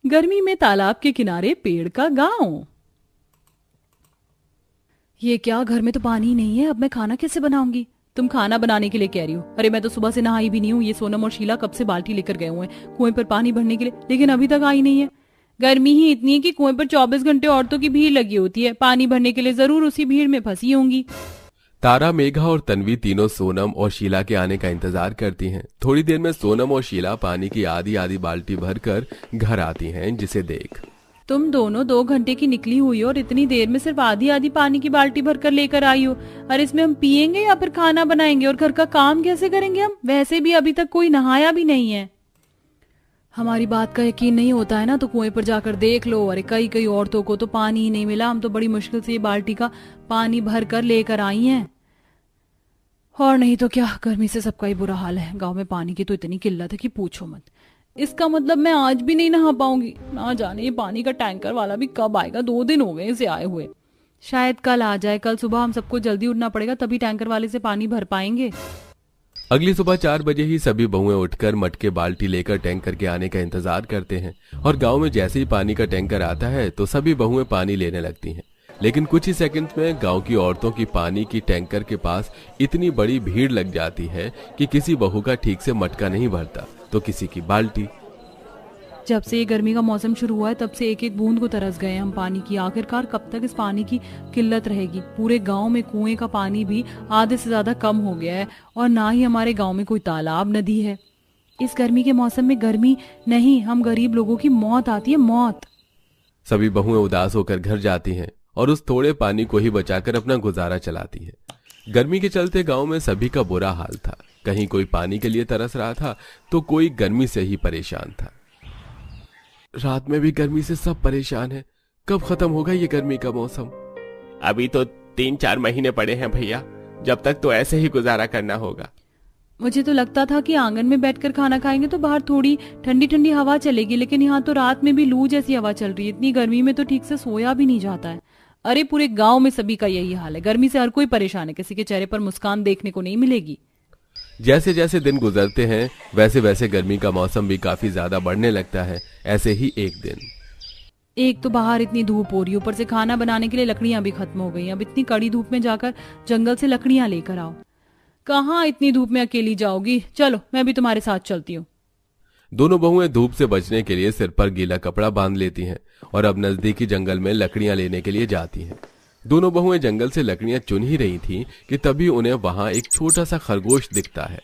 गर्मी में तालाब के किनारे पेड़ का गांव। ये क्या, घर में तो पानी ही नहीं है, अब मैं खाना कैसे बनाऊंगी? तुम खाना बनाने के लिए कह रही हो? अरे मैं तो सुबह से नहाई भी नहीं हूँ। ये सोनम और शीला कब से बाल्टी लेकर गए हुए हैं कुएं पर पानी भरने के लिए, लेकिन अभी तक आई नहीं है। गर्मी ही इतनी है कि कुएं पर 24 घंटे औरतों की भीड़ लगी होती है पानी भरने के लिए, जरूर उसी भीड़ में फंसी होंगी। तारा, मेघा और तन्वी तीनों सोनम और शीला के आने का इंतजार करती हैं। थोड़ी देर में सोनम और शीला पानी की आधी आधी बाल्टी भरकर घर आती हैं, जिसे देख तुम दोनों 2 घंटे की निकली हुई हो और इतनी देर में सिर्फ आधी आधी पानी की बाल्टी भर कर लेकर आई हो। और इसमें हम पियेंगे या फिर खाना बनाएंगे और घर का काम कैसे करेंगे हम? वैसे भी अभी तक कोई नहाया भी नहीं है। हमारी बात का यकीन नहीं होता है ना तो कुएं पर जाकर देख लो। अरे कई कई औरतों को तो पानी ही नहीं मिला, हम तो बड़ी मुश्किल से ये बाल्टी का पानी भर कर लेकर आई हैं। और नहीं तो क्या, गर्मी से सबका ही बुरा हाल है। गांव में पानी की तो इतनी किल्लत है कि पूछो मत। इसका मतलब मैं आज भी नहीं नहा पाऊंगी। ना जाने ये पानी का टैंकर वाला भी कब आएगा, 2 दिन हो गए इसे आए हुए। शायद कल आ जाए। कल सुबह हम सबको जल्दी उठना पड़ेगा, तभी टैंकर वाले से पानी भर पाएंगे। अगली सुबह 4 बजे ही सभी बहुएं उठकर मटके बाल्टी लेकर टैंकर के आने का इंतजार करते हैं। और गांव में जैसे ही पानी का टैंकर आता है तो सभी बहुएं पानी लेने लगती हैं। लेकिन कुछ ही सेकंड्स में गांव की औरतों की पानी की टैंकर के पास इतनी बड़ी भीड़ लग जाती है कि किसी बहू का ठीक से मटका नहीं भरता तो किसी की बाल्टी। जब से ये गर्मी का मौसम शुरू हुआ है तब से एक एक बूंद को तरस गए हम पानी की। आखिरकार कब तक इस पानी की किल्लत रहेगी? पूरे गांव में कुएं का पानी भी आधे से ज्यादा कम हो गया है और ना ही हमारे गांव में कोई तालाब नदी है। इस गर्मी के मौसम में गर्मी नहीं, हम गरीब लोगों की मौत आती है, मौत। सभी बहुएं उदास होकर घर जाती हैं और उस थोड़े पानी को ही बचाकर अपना गुजारा चलाती है। गर्मी के चलते गांव में सभी का बुरा हाल था। कहीं कोई पानी के लिए तरस रहा था तो कोई गर्मी से ही परेशान था। रात में भी गर्मी से सब परेशान है। कब खत्म होगा ये गर्मी का मौसम? अभी तो 3-4 महीने पड़े हैं भैया, जब तक तो ऐसे ही गुजारा करना होगा। मुझे तो लगता था कि आंगन में बैठकर खाना खाएंगे तो बाहर थोड़ी ठंडी ठंडी हवा चलेगी, लेकिन यहाँ तो रात में भी लू जैसी हवा चल रही है। इतनी गर्मी में तो ठीक से सोया भी नहीं जाता है। अरे पूरे गांव में सभी का यही हाल है। गर्मी से हर कोई परेशान है, किसी के चेहरे पर मुस्कान देखने को नहीं मिलेगी। जैसे जैसे दिन गुजरते हैं वैसे वैसे गर्मी का मौसम भी काफी ज्यादा बढ़ने लगता है। ऐसे ही एक दिन, एक तो बाहर इतनी धूप हो रही, ऊपर से खाना बनाने के लिए लकड़ियां भी खत्म हो गई। अब इतनी कड़ी धूप में जाकर जंगल से लकड़ियां लेकर आओ। कहाँ इतनी धूप में अकेली जाओगी? चलो मैं भी तुम्हारे साथ चलती हूँ। दोनों बहुएं धूप से बचने के लिए सिर पर गीला कपड़ा बांध लेती हैं और अब नजदीकी जंगल में लकड़ियां लेने के लिए जाती हैं। दोनों बहुएं जंगल से लकड़ियां चुन ही रही थीं कि तभी उन्हें वहां एक छोटा सा खरगोश दिखता है।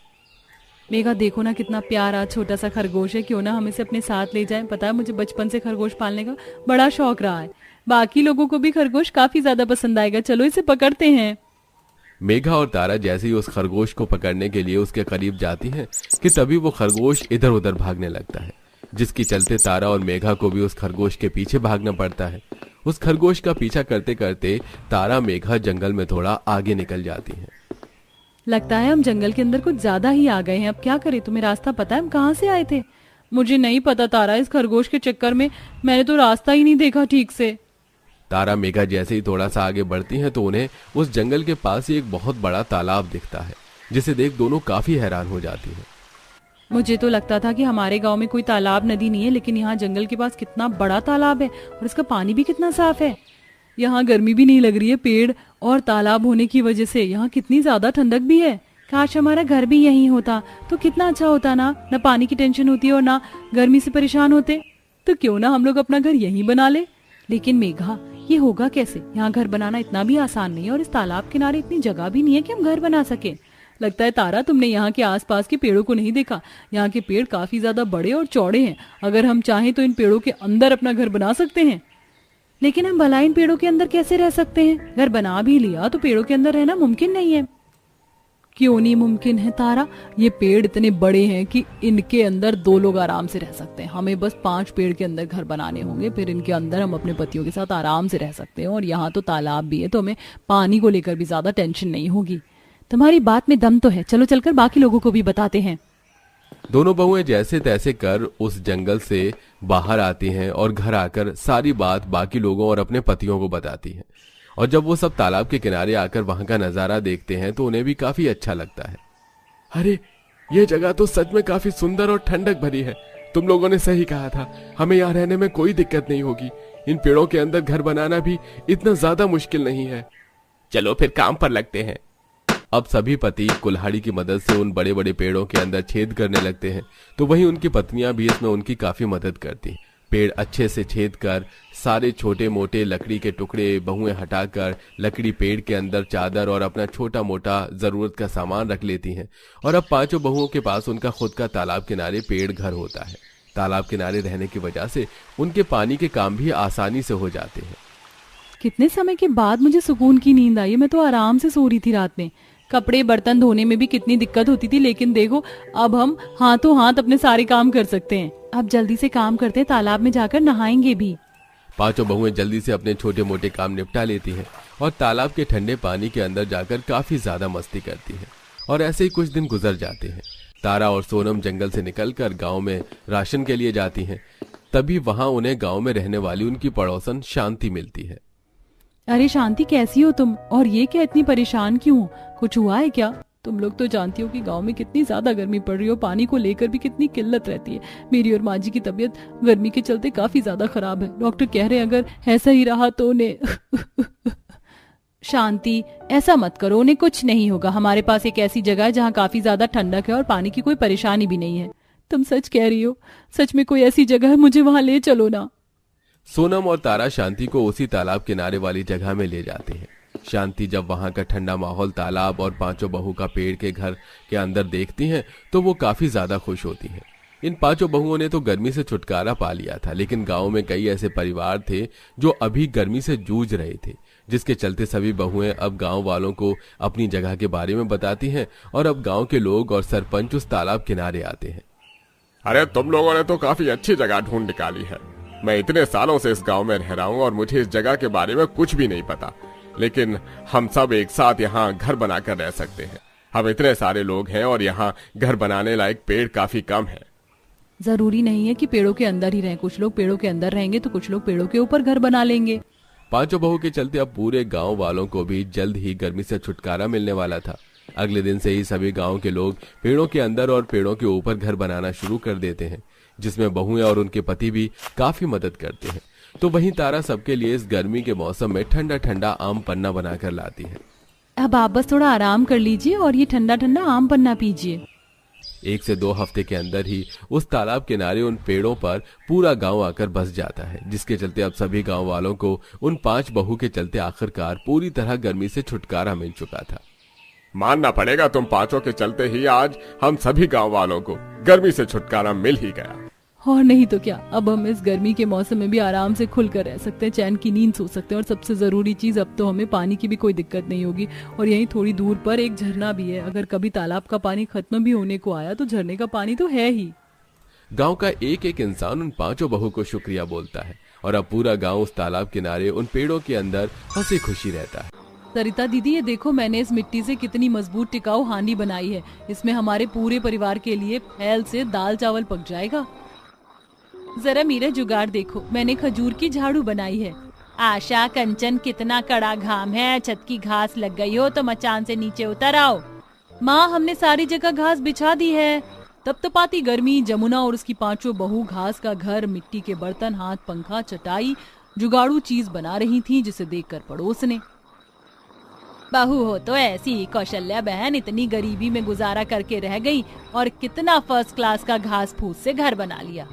मेघा देखो ना कितना प्यारा छोटा सा खरगोश है, क्यों ना हम इसे अपने साथ ले जाएं। पता है मुझे बचपन से खरगोश पालने का बड़ा शौक रहा है। बाकी लोगों को भी खरगोश काफी ज्यादा पसंद आएगा। चलो इसे पकड़ते हैं। मेघा और तारा जैसे ही उस खरगोश को पकड़ने के लिए उसके करीब जाती हैं कि तभी वो खरगोश इधर उधर भागने लगता है, जिसके चलते तारा और मेघा को भी उस खरगोश के पीछे भागना पड़ता है। उस खरगोश का पीछा करते करते तारा मेघा जंगल में थोड़ा आगे निकल जाती हैं। लगता है हम जंगल के अंदर कुछ ज्यादा ही आ गए हैं। अब क्या करें? तुम्हें रास्ता पता है हम कहाँ से आए थे? मुझे नहीं पता तारा, इस खरगोश के चक्कर में मैंने तो रास्ता ही नहीं देखा ठीक से। तारा मेघा जैसे ही थोड़ा सा आगे बढ़ती हैं तो उन्हें उस जंगल के पास ही एक बहुत बड़ा तालाब दिखता है, जिसे देख दोनों काफी हैरान हो जाती हैं। मुझे तो लगता था कि हमारे गांव में कोई तालाब नदी नहीं है, लेकिन यहाँ जंगल के पास कितना बड़ा तालाब है और इसका पानी भी कितना साफ है। यहाँ गर्मी भी नहीं लग रही है। पेड़ और तालाब होने की वजह से यहाँ कितनी ज्यादा ठंडक भी है। काश हमारा घर भी यहीं होता तो कितना अच्छा होता ना। न पानी की टेंशन होती और ना गर्मी से परेशान होते। तो क्यों ना हम लोग अपना घर यहीं बना ले। लेकिन मेघा ये होगा कैसे? यहाँ घर बनाना इतना भी आसान नहीं है और इस तालाब किनारे इतनी जगह भी नहीं है कि हम घर बना सके। लगता है तारा तुमने यहाँ के आसपास के पेड़ों को नहीं देखा। यहाँ के पेड़ काफी ज्यादा बड़े और चौड़े हैं। अगर हम चाहें तो इन पेड़ों के अंदर अपना घर बना सकते हैं। लेकिन हम भला इन पेड़ों के अंदर कैसे रह सकते हैं? घर बना भी लिया तो पेड़ों के अंदर रहना मुमकिन नहीं है। क्यों नहीं मुमकिन है तारा? ये पेड़ इतने बड़े हैं कि इनके अंदर 2 लोग आराम से रह सकते हैं। हमें बस 5 पेड़ के अंदर घर बनाने होंगे, फिर इनके अंदर हम अपने पतियों के साथ आराम से रह सकते हैं। और यहाँ तो तालाब भी है तो हमें पानी को लेकर भी ज्यादा टेंशन नहीं होगी। तुम्हारी बात में दम तो है। चलो चलकर बाकी लोगों को भी बताते हैं। दोनों बहुएं जैसे तैसे कर उस जंगल से बाहर आती हैं और घर आकर सारी बात बाकी लोगों और अपने पतियों को बताती हैं। और जब वो सब तालाब के किनारे आकर वहां का नजारा देखते हैं तो उन्हें भी काफी अच्छा लगता है। अरे ये जगह तो सच में काफी सुंदर और ठंडक भरी है। तुम लोगों ने सही कहा था, हमें यहाँ रहने में कोई दिक्कत नहीं होगी। इन पेड़ों के अंदर घर बनाना भी इतना ज्यादा मुश्किल नहीं है। चलो फिर काम पर लगते हैं। अब सभी पति कुल्हाड़ी की मदद से उन बड़े बड़े पेड़ों के अंदर छेद करने लगते हैं, तो वहीं उनकी पत्नियां भी इसमें उनकी काफी मदद करती हैं। पेड़ अच्छे से छेद कर सारे छोटे मोटे लकड़ी के टुकड़े बहुएं हटाकर लकड़ी पेड़ के अंदर चादर और अपना छोटा मोटा जरूरत का सामान रख लेती हैं। और अब पांचों बहुओं के पास उनका खुद का तालाब किनारे पेड़ घर होता है। तालाब किनारे रहने की वजह से उनके पानी के काम भी आसानी से हो जाते हैं। कितने समय के बाद मुझे सुकून की नींद आई। मैं तो आराम से सो रही थी रात में। कपड़े बर्तन धोने में भी कितनी दिक्कत होती थी, लेकिन देखो अब हम हाथों हाथ अपने सारे काम कर सकते हैं। अब जल्दी से काम करते हैं, तालाब में जाकर नहाएंगे भी। पांचों बहुएं जल्दी से अपने छोटे मोटे काम निपटा लेती हैं और तालाब के ठंडे पानी के अंदर जाकर काफी ज्यादा मस्ती करती हैं। और ऐसे ही कुछ दिन गुजर जाते हैं। तारा और सोनम जंगल से निकलकर गांव में राशन के लिए जाती हैं। तभी वहां उन्हें गांव में रहने वाली उनकी पड़ोसन शांति मिलती है। अरे शांति, कैसी हो तुम? और ये क्या, इतनी परेशान क्यों हो? कुछ हुआ है क्या? तुम लोग तो जानती हो कि गांव में कितनी ज्यादा गर्मी पड़ रही है और पानी को लेकर भी कितनी किल्लत रहती है। मेरी और माँ जी की तबीयत गर्मी के चलते काफी ज्यादा खराब है। डॉक्टर कह रहे हैं अगर ऐसा ही रहा तो उन्हें शांति, ऐसा मत करो, उन्हें कुछ नहीं होगा। हमारे पास एक ऐसी जगह है जहाँ काफी ज्यादा ठंडक है और पानी की कोई परेशानी भी नहीं है। तुम सच कह रही हो? सच में कोई ऐसी जगह है? मुझे वहां ले चलो ना। सोनम और तारा शांति को उसी तालाब किनारे वाली जगह में ले जाते हैं। शांति जब वहां का ठंडा माहौल, तालाब और पांचों बहू का पेड़ के घर के अंदर देखती हैं तो वो काफी ज्यादा खुश होती हैं। इन पांचों बहुओं ने तो गर्मी से छुटकारा पा लिया था, लेकिन गांव में कई ऐसे परिवार थे जो अभी गर्मी से जूझ रहे थे, जिसके चलते सभी बहुएं अब गांव वालों को अपनी जगह के बारे में बताती हैं और अब गांव के लोग और सरपंच उस तालाब किनारे आते हैं। अरे तुम लोगों ने तो काफी अच्छी जगह ढूंढ निकाली है। मैं इतने सालों से इस गांव में रह रहा हूँ और मुझे इस जगह के बारे में कुछ भी नहीं पता, लेकिन हम सब एक साथ यहाँ घर बनाकर रह सकते हैं। हम इतने सारे लोग हैं और यहाँ घर बनाने लायक पेड़ काफी कम है। जरूरी नहीं है कि पेड़ों के अंदर ही रहें। कुछ लोग पेड़ों के अंदर रहेंगे तो कुछ लोग पेड़ों के ऊपर घर बना लेंगे। पांचों बहू के चलते अब पूरे गांव वालों को भी जल्द ही गर्मी से छुटकारा मिलने वाला था। अगले दिन से ही सभी गांव के लोग पेड़ों के अंदर और पेड़ों के ऊपर घर बनाना शुरू कर देते हैं, जिसमें बहुएं और उनके पति भी काफी मदद करते हैं। तो वहीं तारा सबके लिए इस गर्मी के मौसम में ठंडा ठंडा आम पन्ना बनाकर लाती है। अब आप बस थोड़ा आराम कर लीजिए और ये ठंडा ठंडा आम पन्ना पीजिए। 1 से 2 हफ्ते के अंदर ही उस तालाब किनारे उन पेड़ों पर पूरा गांव आकर बस जाता है, जिसके चलते अब सभी गांव वालों को उन 5 बहू के चलते आखिरकार पूरी तरह गर्मी से छुटकारा मिल चुका था। मानना पड़ेगा, तुम पांचों के चलते ही आज हम सभी गांव वालों को गर्मी से छुटकारा मिल ही गया। और नहीं तो क्या, अब हम इस गर्मी के मौसम में भी आराम से खुलकर रह सकते हैं, चैन की नींद सो सकते हैं। और सबसे जरूरी चीज, अब तो हमें पानी की भी कोई दिक्कत नहीं होगी। और यहीं थोड़ी दूर पर एक झरना भी है। अगर कभी तालाब का पानी खत्म भी होने को आया तो झरने का पानी तो है ही। गांव का एक एक इंसान उन 5 बहू को शुक्रिया बोलता है और अब पूरा गांव उस तालाब किनारे उन पेड़ों के अंदर हंसी खुशी रहता है। सरिता दीदी, ये देखो मैंने इस मिट्टी से कितनी मजबूत टिकाऊ हांडी बनाई है। इसमें हमारे पूरे परिवार के लिए फैल से दाल चावल पक जाएगा। जरा मेरा जुगाड़ देखो, मैंने खजूर की झाड़ू बनाई है। आशा, कंचन, कितना कड़ा घाम है, छत की घास लग गई हो तो मचान से नीचे उतर आओ। माँ, हमने सारी जगह घास बिछा दी है। तब तपाती गर्मी, जमुना और उसकी 5 बहू घास का घर, मिट्टी के बर्तन, हाथ पंखा, चटाई, जुगाड़ू चीज बना रही थी, जिसे देखकर पड़ोस ने, बहू हो तो ऐसी, कौशल्या बहन इतनी गरीबी में गुजारा करके रह गई और कितना फर्स्ट क्लास का घास फूस से घर बना लिया।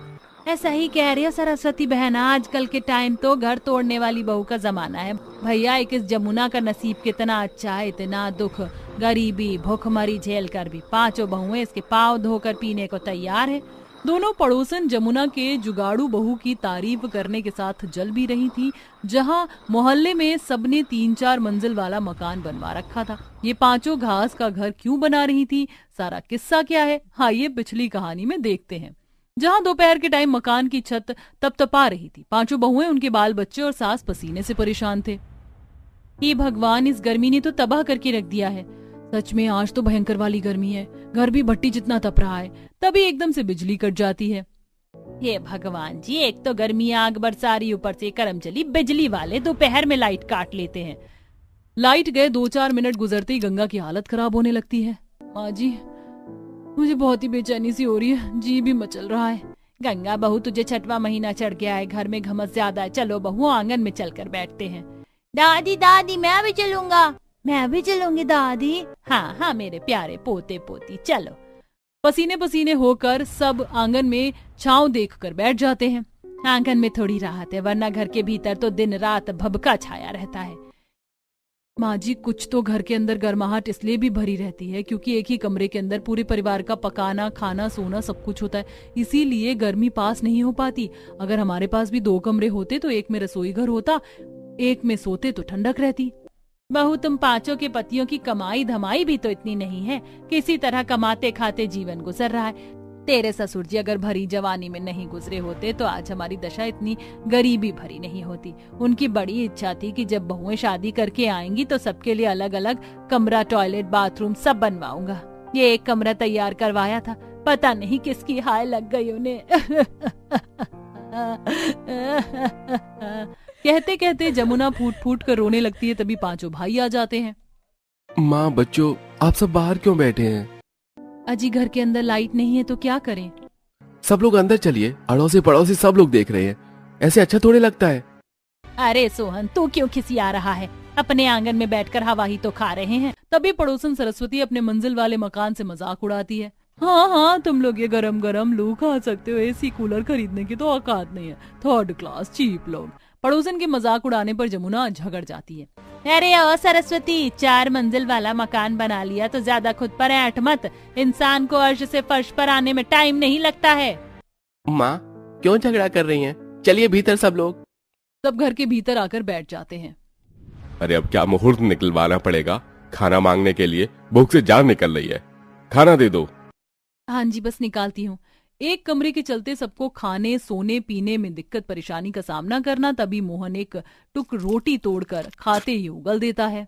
ऐसा ही कह रही है सरस्वती बहन, आजकल के टाइम तो घर तोड़ने वाली बहू का जमाना है। भैया, एक इस जमुना का नसीब कितना अच्छा है, इतना दुख, गरीबी, भूखमरी झेल कर भी 5 बहुएं इसके पाँव धोकर पीने को तैयार है। दोनों पड़ोसन जमुना के जुगाड़ू बहू की तारीफ करने के साथ जल भी रही थी। जहां मोहल्ले में सबने 3-4 मंजिल वाला मकान बनवा रखा था। ये 5 घास का घर क्यों बना रही थी, सारा किस्सा क्या है, आइए पिछली कहानी में देखते हैं। जहां दोपहर के टाइम मकान की छत तपतपा रही थी, 5 बहुएं, उनके बाल बच्चे और सास पसीने से परेशान थे। ये भगवान, इस गर्मी ने तो तबाह करके रख दिया है। सच में आज तो भयंकर वाली गर्मी है। घर भी भट्टी जितना तप रहा है। तभी एकदम से बिजली कट जाती है। हे भगवान जी, एक तो गर्मी आग बरसा रही, ऊपर से करमचली बिजली वाले दोपहर में लाइट काट लेते हैं। लाइट गए 2-4 मिनट गुजरते ही गंगा की हालत खराब होने लगती है। माँ जी, मुझे बहुत ही बेचैनी सी हो रही है, जी भी मचल रहा है। गंगा बहू, तुझे 6वां महीना चढ़ गया है, घर में घमस ज्यादा है। चलो बहू, आंगन में चलकर बैठते हैं। दादी दादी मैं भी चलूंगा। मैं भी चलूंगी दादी। हाँ हाँ मेरे प्यारे पोते पोती, चलो। पसीने पसीने होकर सब आंगन में छांव देखकर बैठ जाते हैं। आंगन में थोड़ी राहत है, वरना घर के भीतर तो दिन रात भभका छाया रहता है। माँ जी, कुछ तो घर के अंदर गर्माहट इसलिए भी भरी रहती है क्योंकि एक ही कमरे के अंदर पूरे परिवार का पकाना, खाना, सोना सब कुछ होता है, इसीलिए गर्मी पास नहीं हो पाती। अगर हमारे पास भी 2 कमरे होते तो एक में रसोई घर होता, एक में सोते तो ठंडक रहती। बहू, तुम 5 के पतियों की कमाई धमाई भी तो इतनी नहीं है, किसी तरह कमाते खाते जीवन गुजर रहा है। तेरे ससुर जी अगर भरी जवानी में नहीं गुजरे होते तो आज हमारी दशा इतनी गरीबी भरी नहीं होती। उनकी बड़ी इच्छा थी कि जब बहुएं शादी करके आएंगी तो सबके लिए अलग अलग कमरा, टॉयलेट, बाथरूम सब बनवाऊंगा। ये एक कमरा तैयार करवाया था, पता नहीं किसकी हाय लग गई उन्हें। कहते कहते जमुना फूट फूट कर रोने लगती है। तभी 5 भाई आ जाते हैं। माँ, बच्चों, आप सब बाहर क्यों बैठे हैं? अजी, घर के अंदर लाइट नहीं है तो क्या करें? सब लोग अंदर चलिए, अड़ोसी पड़ोसी सब लोग देख रहे हैं, ऐसे अच्छा थोड़े लगता है। अरे सोहन, तू क्यों खिसिया रहा है? अपने आंगन में बैठकर हवा ही तो खा रहे हैं। तभी पड़ोसन सरस्वती अपने मंजिल वाले मकान से मजाक उड़ाती है। हाँ हाँ, तुम लोग ये गरम गरम लू खा सकते हो, एसी कूलर खरीदने की तो औकात नहीं है, 3rd क्लास चीप लोग। पड़ोसन के मजाक उड़ाने पर जमुना झगड़ जाती है। अरे ओ सरस्वती, 4 मंजिल वाला मकान बना लिया तो ज्यादा खुद पर ऐंठ मत। इंसान को अर्श से फर्श पर आने में टाइम नहीं लगता है। माँ, क्यों झगड़ा कर रही हैं? चलिए भीतर सब लोग। सब घर के भीतर आकर बैठ जाते हैं। अरे अब क्या मुहूर्त निकलवाना पड़ेगा खाना मांगने के लिए, भूख से जान निकल रही है, खाना दे दो। हाँ जी, बस निकालती हूँ। एक कमरे के चलते सबको खाने, सोने, पीने में दिक्कत परेशानी का सामना करना। तभी मोहन एक टुक रोटी तोड़कर खाते ही उगल देता है।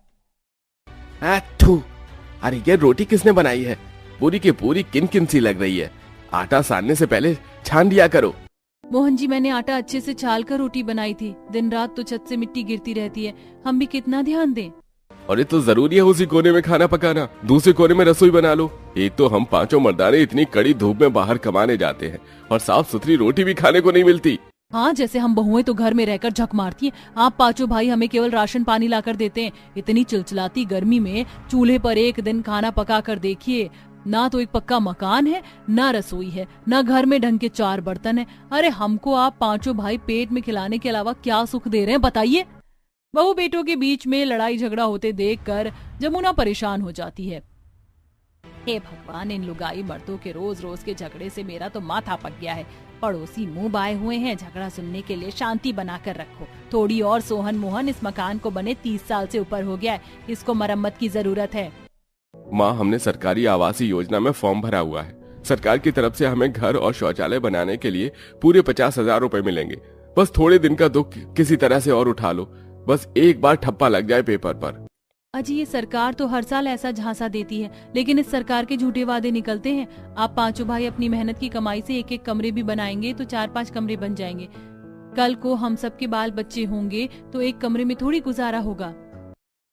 अरे ये रोटी किसने बनाई है? पूरी की पूरी किन सी लग रही है। आटा सानने से पहले छान दिया करो। मोहन जी, मैंने आटा अच्छे से छाल कर रोटी बनाई थी। दिन रात तो छत से मिट्टी गिरती रहती है, हम भी कितना ध्यान दें। और ये तो जरूरी है उसी कोने में खाना पकाना, दूसरे कोने में रसोई बना लो। एक तो हम 5 मर्दाने इतनी कड़ी धूप में बाहर कमाने जाते हैं और साफ सुथरी रोटी भी खाने को नहीं मिलती। हाँ, जैसे हम बहुएं तो घर में रहकर झक मारती हैं, आप 5 भाई हमें केवल राशन पानी लाकर देते हैं। इतनी चिलचिलाती गर्मी में चूल्हे पर एक दिन खाना पका कर देखिए। ना तो एक पक्का मकान है, ना रसोई है, ना घर में ढंग के 4 बर्तन है। अरे हमको आप 5 भाई पेट में खिलाने के अलावा क्या सुख दे रहे हैं, बताइए। बहू बेटों के बीच में लड़ाई झगड़ा होते देखकर जमुना परेशान हो जाती है। हे भगवान, इन लुगाई मर्दों के रोज रोज के झगड़े से मेरा तो माथा पक गया है। पड़ोसी मुंह बाए हुए हैं, झगड़ा सुनने के लिए शांति बनाकर रखो थोड़ी और। सोहन मोहन, इस मकान को बने 30 साल से ऊपर हो गया है, इसको मरम्मत की जरूरत है। माँ, हमने सरकारी आवासीय योजना में फॉर्म भरा हुआ है। सरकार की तरफ से हमें घर और शौचालय बनाने के लिए पूरे 50,000 रुपए मिलेंगे। बस थोड़े दिन का दुख किसी तरह से और उठा लो, बस एक बार ठप्पा लग जाए पेपर पर। अजी, ये सरकार तो हर साल ऐसा झांसा देती है, लेकिन इस सरकार के झूठे वादे निकलते हैं। आप 5 भाई अपनी मेहनत की कमाई से एक एक कमरे भी बनाएंगे तो 4-5 कमरे बन जाएंगे। कल को हम सबके बाल बच्चे होंगे तो एक कमरे में थोड़ी गुजारा होगा।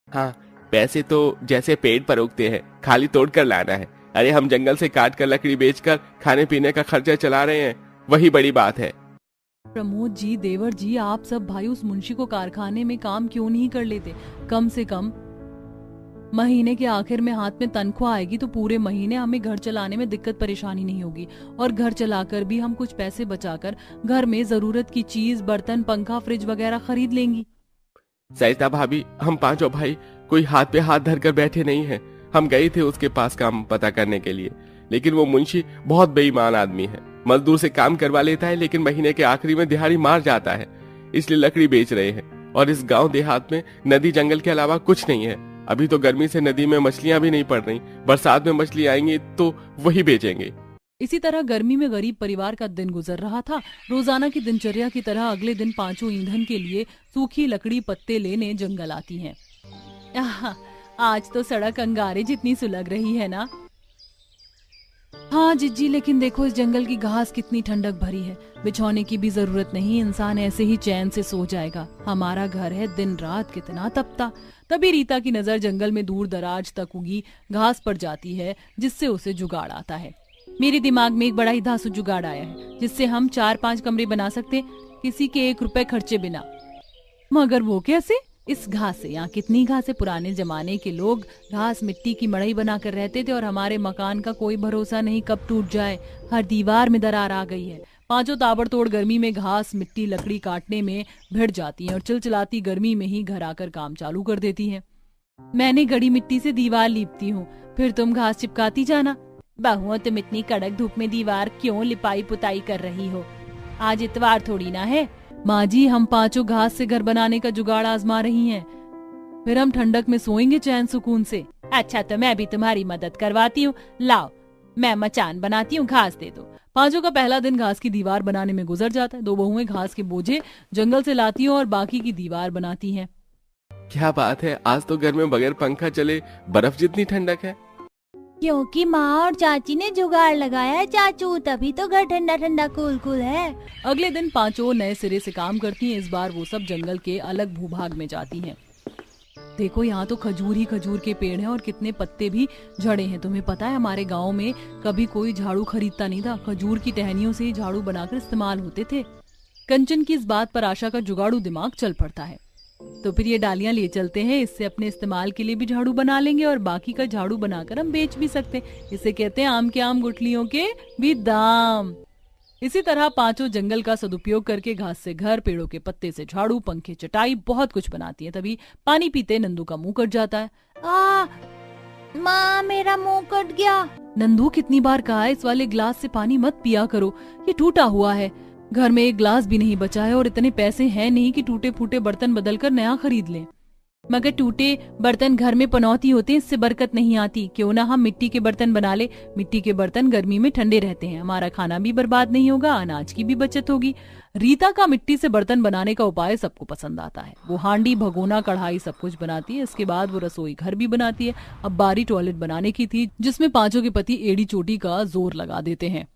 हाँ, पैसे तो जैसे पेड़ पर उगते हैं, खाली तोड़ कर लाना है। अरे हम जंगल से काट कर लकड़ी बेचकर खाने पीने का खर्चा चला रहे हैं, वही बड़ी बात है। प्रमोद जी, देवर जी, आप सब भाई उस मुंशी को कारखाने में काम क्यों नहीं कर लेते? कम से कम महीने के आखिर में हाथ में तनख्वाह आएगी तो पूरे महीने हमें घर चलाने में दिक्कत परेशानी नहीं होगी, और घर चलाकर भी हम कुछ पैसे बचाकर घर में जरूरत की चीज, बर्तन, पंखा, फ्रिज वगैरह खरीद लेंगी। सरिता भाभी, हम 5 भाई कोई हाथ पे हाथ धर कर बैठे नहीं हैं। हम गए थे उसके पास काम पता करने के लिए, लेकिन वो मुंशी बहुत बेईमान आदमी है। मजदूर से काम करवा लेता है लेकिन महीने के आखिरी में दिहाड़ी मार जाता है, इसलिए लकड़ी बेच रहे हैं। और इस गांव देहात में नदी जंगल के अलावा कुछ नहीं है। अभी तो गर्मी से नदी में मछलियां भी नहीं पड़ रही, बरसात में मछली आएंगी तो वही बेचेंगे। इसी तरह गर्मी में गरीब परिवार का दिन गुजर रहा था। रोजाना की दिनचर्या की तरह अगले दिन 5 ईंधन के लिए सूखी लकड़ी पत्ते लेने जंगल आती हैं। आज तो सड़क अंगारे जितनी सुलग रही है ना। हाँ जिज्जी, लेकिन देखो इस जंगल की घास कितनी ठंडक भरी है, बिछौने की भी जरूरत नहीं, इंसान ऐसे ही चैन से सो जाएगा। हमारा घर है, दिन रात कितना तपता। तभी रीता की नजर जंगल में दूर दराज तक उगी घास पर जाती है, जिससे उसे जुगाड़ आता है। मेरे दिमाग में एक बड़ा ही धांसू जुगाड़ आया है जिससे हम 4-5 कमरे बना सकते हैं, किसी के 1 रुपए खर्चे बिना। मगर वो कैसे? इस घास से। यहाँ कितनी घास है। पुराने जमाने के लोग घास मिट्टी की मड़ई बनाकर रहते थे और हमारे मकान का कोई भरोसा नहीं कब टूट जाए। हर दीवार में दरार आ गई है। पांचों ताबड़तोड़ गर्मी में घास मिट्टी लकड़ी काटने में भिड़ जाती हैं और चिलचिलाती गर्मी में ही घर आकर काम चालू कर देती हैं। मैंने गड़ी मिट्टी से दीवार लीपती हूँ, फिर तुम घास चिपकाती जाना। बहुओं, तुम इतनी कड़क धूप में दीवार क्यों लिपाई पुताई कर रही हो? आज इतवार थोड़ी ना है। माँ जी, हम पांचों घास से घर बनाने का जुगाड़ आजमा रही हैं। फिर हम ठंडक में सोएंगे चैन सुकून से। अच्छा, तो मैं भी तुम्हारी मदद करवाती हूँ। लाओ, मैं मचान बनाती हूँ, घास दे दो। पांचों का पहला दिन घास की दीवार बनाने में गुजर जाता है। 2 बहुएं घास के बोझे जंगल से लाती हैं और बाकी की दीवार बनाती हैं। क्या बात है, आज तो घर में बगैर पंखा चले बर्फ जितनी ठंडक है। क्योंकि माँ और चाची ने जुगाड़ लगाया है चाचू, तभी तो घर ठंडा ठंडा कूल कूल है। अगले दिन पांचों नए सिरे से काम करती हैं। इस बार वो सब जंगल के अलग भूभाग में जाती हैं। देखो, यहाँ तो खजूर ही खजूर के पेड़ हैं और कितने पत्ते भी झड़े हैं। तुम्हें पता है, हमारे गांव में कभी कोई झाड़ू खरीदता नहीं था। खजूर की टहनियों से ही झाड़ू बनाकर इस्तेमाल होते थे। कंचन की इस बात पर आशा का जुगाड़ू दिमाग चल पड़ता है। तो फिर ये डालियां ले चलते हैं, इससे अपने इस्तेमाल के लिए भी झाड़ू बना लेंगे और बाकी का झाड़ू बनाकर हम बेच भी सकते हैं। इसे कहते हैं आम के आम गुठलियों के भी दाम। इसी तरह पांचों जंगल का सदुपयोग करके घास से घर, पेड़ों के पत्ते से झाड़ू, पंखे, चटाई बहुत कुछ बनाती है। तभी पानी पीते नंदू का मुंह कट जाता है। माँ, मेरा मुंह कट गया। नंदू, कितनी बार कहा है इस वाले ग्लास से पानी मत पिया करो, ये टूटा हुआ है। घर में एक ग्लास भी नहीं बचा है और इतने पैसे हैं नहीं कि टूटे फूटे बर्तन बदलकर नया खरीद लें। मगर टूटे बर्तन घर में पनौती होते हैं, इससे बरकत नहीं आती। क्यों ना हम मिट्टी के बर्तन बना ले। मिट्टी के बर्तन गर्मी में ठंडे रहते हैं, हमारा खाना भी बर्बाद नहीं होगा, अनाज की भी बचत होगी। रीता का मिट्टी से बर्तन बनाने का उपाय सबको पसंद आता है। वो हांडी, भगोना, कढ़ाई सब कुछ बनाती है। इसके बाद वो रसोई घर भी बनाती है। अब बारी टॉयलेट बनाने की थी, जिसमें पांचों के पति एड़ी चोटी का जोर लगा देते हैं।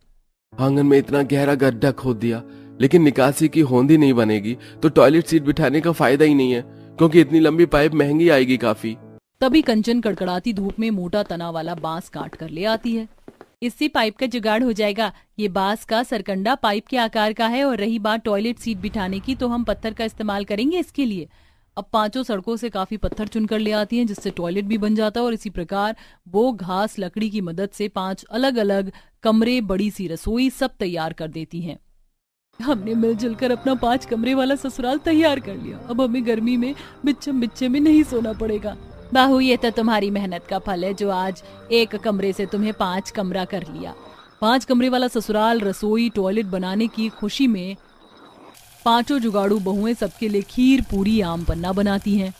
आंगन में इतना गहरा गड्ढा खोद दिया, लेकिन निकासी की होंदी नहीं बनेगी तो टॉयलेट सीट बिठाने का फायदा ही नहीं है, क्योंकि इतनी लंबी पाइप महंगी आएगी काफी। तभी कंचन कड़कड़ाती धूप में मोटा तना वाला बांस काट कर ले आती है। इससे पाइप का जुगाड़ हो जाएगा। ये बांस का सरकंडा पाइप के आकार का है। और रही बात टॉयलेट सीट बिठाने की, तो हम पत्थर का इस्तेमाल करेंगे इसके लिए। अब पांचों सड़कों से काफी पत्थर चुनकर ले आती हैं, जिससे टॉयलेट भी बन जाता है। और इसी प्रकार वो घास लकड़ी की मदद से 5 अलग अलग कमरे, बड़ी सी रसोई सब तैयार कर देती हैं। हमने मिलजुल कर अपना 5 कमरे वाला ससुराल तैयार कर लिया। अब हमें गर्मी में बिच्छम बिच्छे में नहीं सोना पड़ेगा। बाहू, ये तो तुम्हारी मेहनत का फल है जो आज 1 कमरे से तुम्हें 5 कमरा कर लिया। 5 कमरे वाला ससुराल, रसोई, टॉयलेट बनाने की खुशी में पांचों जुगाड़ू बहुएं सबके लिए खीर, पूरी, आम पन्ना बनाती हैं।